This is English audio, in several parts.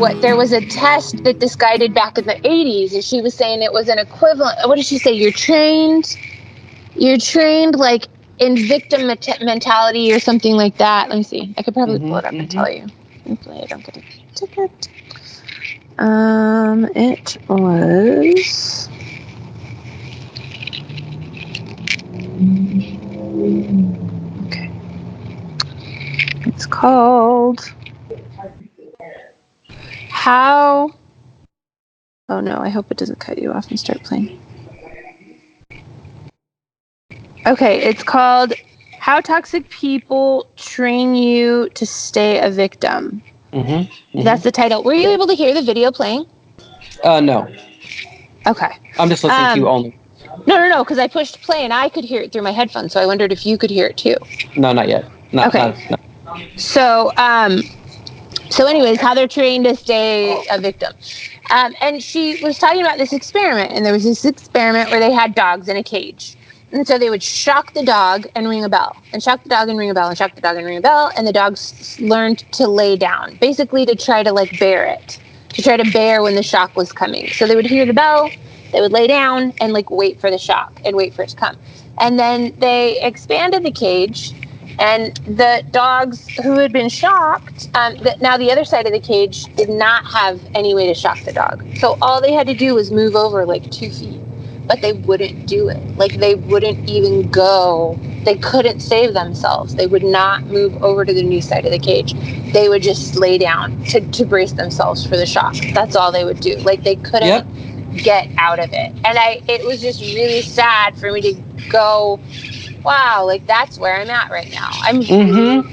what there was a test that this guy did back in the 80s, and she was saying it was an equivalent. What did she say? You're trained like in victim mentality or something like that. Let me see. I could probably pull it up and tell you. Hopefully I don't get a ticket. It was... Okay. It's called... How... Oh no, I hope it doesn't cut you off and start playing. Okay, it's called How Toxic People Train You to Stay a Victim. That's the title. Were you able to hear the video playing? No. Okay. I'm just listening to you only. No, because I pushed play and I could hear it through my headphones, so I wondered if you could hear it too. No, not yet. Okay. So anyways, how they're trained to stay a victim. And she was talking about this experiment, and there was this experiment where they had dogs in a cage. And so they would shock the dog and ring a bell, and shock the dog and ring a bell, and shock the dog and ring a bell, and the dogs learned to lay down, basically to try to like bear it, to try to bear when the shock was coming. So they would hear the bell, they would lay down and like wait for the shock and wait for it to come. And then they expanded the cage, and the dogs who had been shocked, now the other side of the cage did not have any way to shock the dog. So all they had to do was move over like 2 feet. But they wouldn't do it. Like, they wouldn't even go. They couldn't save themselves. They would not move over to the new side of the cage. They would just lay down to brace themselves for the shock. That's all they would do. Like, they couldn't get out of it. And it was just really sad for me to go, wow, like, that's where I'm at right now. I'm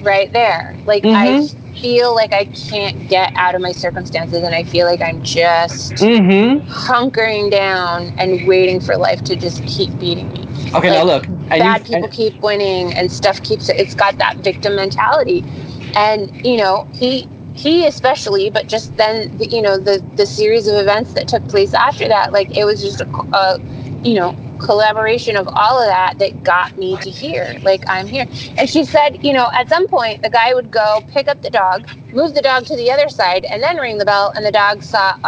right there. Like, I feel like I can't get out of my circumstances, and I feel like I'm just hunkering down and waiting for life to just keep beating me. Okay, like, now look. Bad people keep winning, and stuff it's got that victim mentality. And, you know, he especially, but just then, you know, the series of events that took place after that, like, it was just a you know, collaboration of all of that got me to here. Like, I'm here. And she said, you know, at some point the guy would go pick up the dog, move the dog to the other side, and then ring the bell, and the dog saw,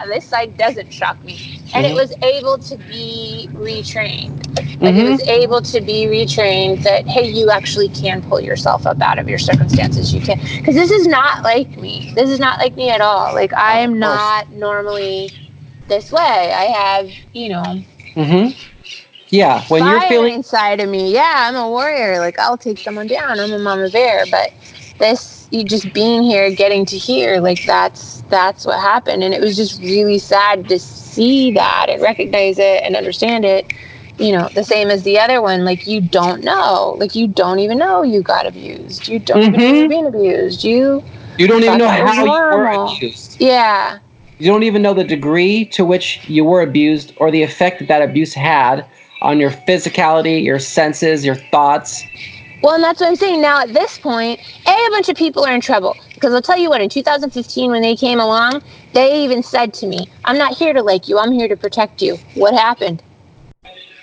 this side doesn't shock me. And it was able to be retrained. Like, it was able to be retrained that, hey, you actually can pull yourself up out of your circumstances. You can. Because this is not like me. This is not like me at all. Like, I am not normally this way. I have, you know... Yeah, when fire you're feeling inside of me, I'm a warrior. Like, I'll take someone down. I'm a mama bear. But you just being here, getting to here, like, that's what happened. And it was just really sad to see that and recognize it and understand it. You know, the same as the other one. Like, you don't know. Like, you don't even know you got abused. You don't even know you're being abused. You don't even know how you were abused. Yeah. You don't even know the degree to which you were abused or the effect that abuse had on your physicality, your senses, your thoughts. Well, and that's what I'm saying. Now, at this point, a bunch of people are in trouble. Because I'll tell you what, in 2015, when they came along, they even said to me, I'm not here to like you. I'm here to protect you. What happened?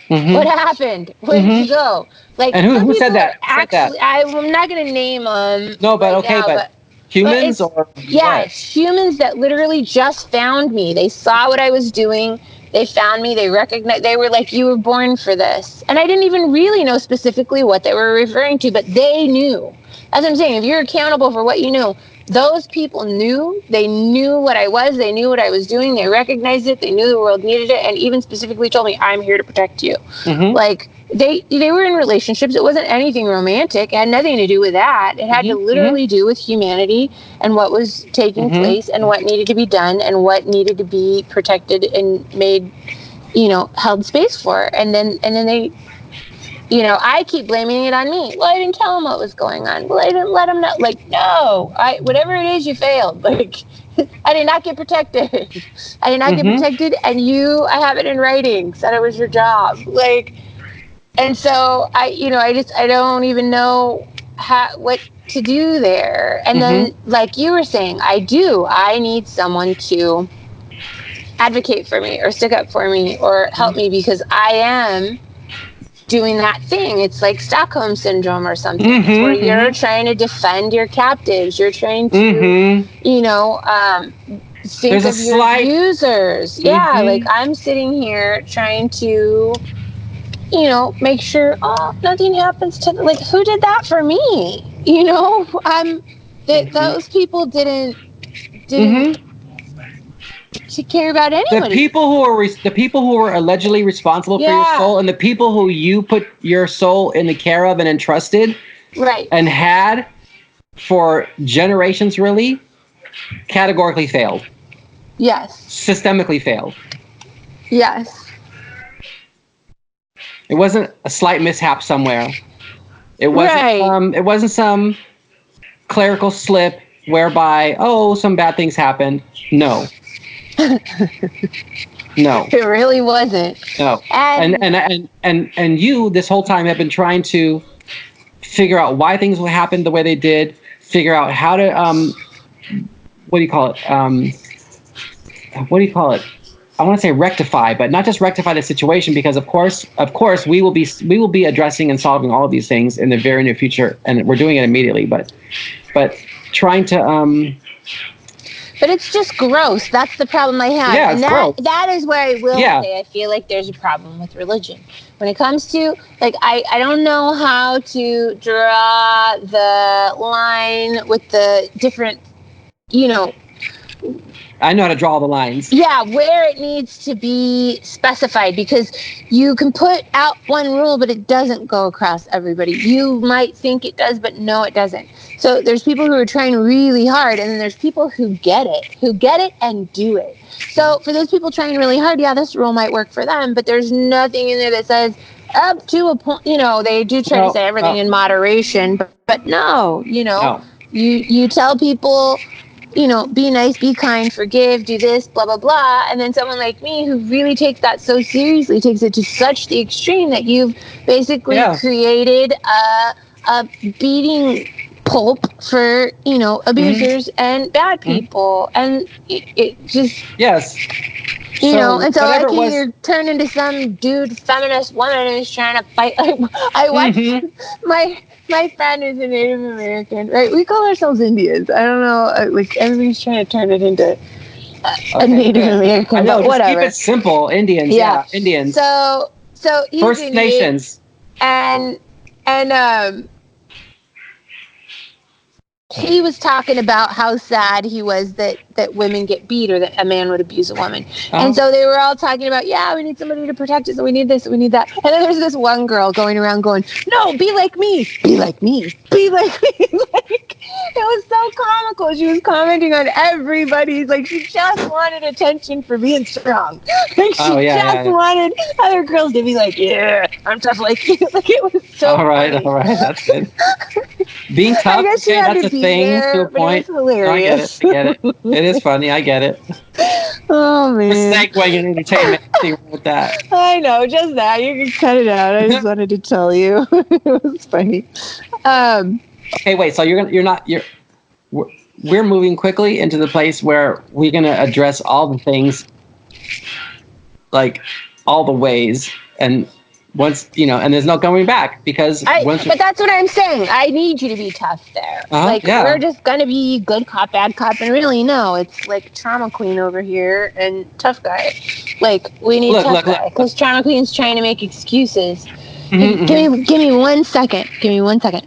What happened? Where did you go? Like, and who said that? Actually, I'm not going to name them. No, but okay, now, but humans or what? It's humans that literally just found me. They saw what I was doing. They found me. They recognized. They were like, "You were born for this," and I didn't even really know specifically what they were referring to, but they knew. That's what I'm saying. If you're accountable for what you knew, those people knew. They knew what I was. They knew what I was doing. They recognized it. They knew the world needed it, and even specifically told me, "I'm here to protect you." Like. They were in relationships. It wasn't anything romantic. It had nothing to do with that. It had to literally do with humanity and what was taking place and what needed to be done and what needed to be protected and made, you know, held space for. And then they, you know, I keep blaming it on me. Well, I didn't tell them what was going on. Well, I didn't let them know. Like, no, whatever it is, you failed. Like, I did not get protected. I did not get protected. And I have it in writing. Said it was your job. Like. And so I don't even know what to do there. And then, like you were saying, I need someone to advocate for me or stick up for me or help me because I am doing that thing. It's like Stockholm syndrome or something where you're trying to defend your captives. You're trying to, think There's a of your slight- users. Yeah, Mhm. like I'm sitting here trying to, make sure nothing happens to like who did that for me? Those people didn't Mhm. care about The anybody. people who were allegedly responsible for your Yeah. soul, and the people who you put your soul in the care of and entrusted Right. and had for generations, really, categorically failed. Yes. Systemically failed. Yes. It wasn't a slight mishap somewhere. It wasn't. Right. It wasn't some clerical slip whereby some bad things happened. No. No. It really wasn't. No. And you this whole time have been trying to figure out why things will happen the way they did. Figure out how to what do you call it? What do you call it? I want to say rectify, but not just rectify the situation, because of course we will be addressing and solving all of these things in the very near future, and we're doing it immediately. But trying to But it's just gross. That's the problem I have. Yeah, it's gross. That is where I will Yeah. say I feel like there's a problem with religion. When it comes to, like, I don't know how to draw the line with the different, I know how to draw the lines. yeah, where it needs to be specified, because you can put out one rule, but it doesn't go across everybody. You might think it does, but no, it doesn't. So there's people who are trying really hard, and then there's people who get it and do it. So for those people trying really hard, yeah, this rule might work for them, but there's nothing in there that says up to a point. They do try to say everything in moderation, but no, No. you tell people, be nice, be kind, forgive, do this, blah, blah, blah. And then someone like me who really takes that so seriously, takes it to such the extreme that you've basically created a beating pulp for, abusers and bad people. And it just... Yes. and so whatever like it was- you're turned into some dude feminist woman who's trying to fight. Like, I watched my friend is a Native American, right? We call ourselves Indians. I don't know, like everybody's trying to turn it into a Native American, I know, but just whatever. keep it simple. Indians, yeah, Indians. So he's First Indian, Nations. and he was talking about how sad he was that women get beat, or that a man would abuse a woman. And so they were all talking about, yeah, we need somebody to protect us, and we need this, and we need that. And then there's this one girl going around going, no, be like me, be like me, be like me. Like, it was so comical. She was commenting on everybody's, like, she just wanted attention for being strong. Like, she wanted other girls to be like, yeah, I'm tough like you. Like, it was so funny. All right, that's good. Being tough, I guess you had that's to a be thing there, to a but point. it was hilarious. No, I get it. It is funny. I get it. Oh, man. Segue in entertainment. Nothing wrong with that. I know, just that. You can cut it out. I just wanted to tell you. It was funny. Okay, wait. So we're moving quickly into the place where we're going to address all the things, like all the ways, and once and there's no going back, because but that's what I'm saying. I need you to be tough there. We're just gonna be good cop, bad cop, and really no, it's like trauma queen over here and tough guy. Like, we need tough guy, because trauma queen's trying to make excuses. Give me 1 second. Give me 1 second.